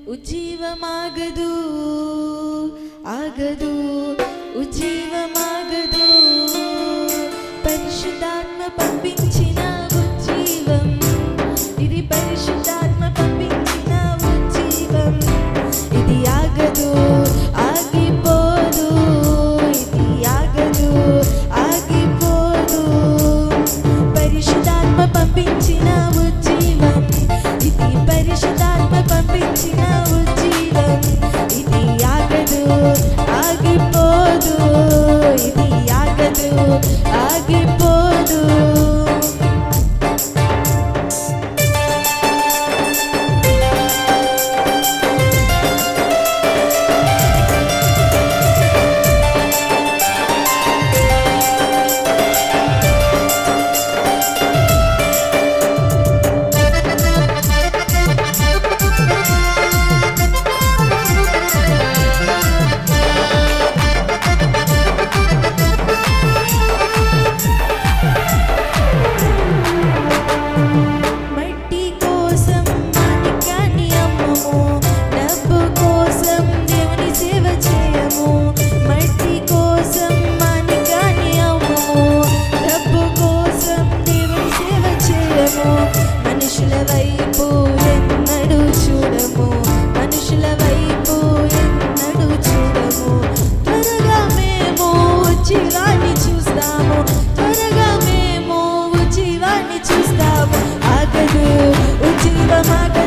ఉజ్జీవమాగదు ఆగదు ఉజ్జీవమాగదు పరిశుద్ధాత్మ పంపించిన ఉజ్జీవం ఇది పరిశుద్ధాత్మ పంపించిన ఉజ్జీవం ఇది ఆగదు ఆగిపోదు ఇది ఆగదు ఆగిపోదు పరిశుద్ధాత్మ పంపించిన ఉజ్జీవం ఇది పరిశుద్ధాత్మ పంపించిన ఉజ్జీవం ఇది ఆగదు ఆగిపోదు ఇది ఆగదు ఆగిపోదు మనుషుల వైపు ఎన్నడూ చూడము మనుషుల వైపు ఎన్నడూ చూడము త్వరగా మేము ఉజ్జీవాన్ని చూస్తాము త్వరగా మేము ఉజ్జీవాన్ని చూస్తాము ఆగదు ఉజ్జీవమాగదు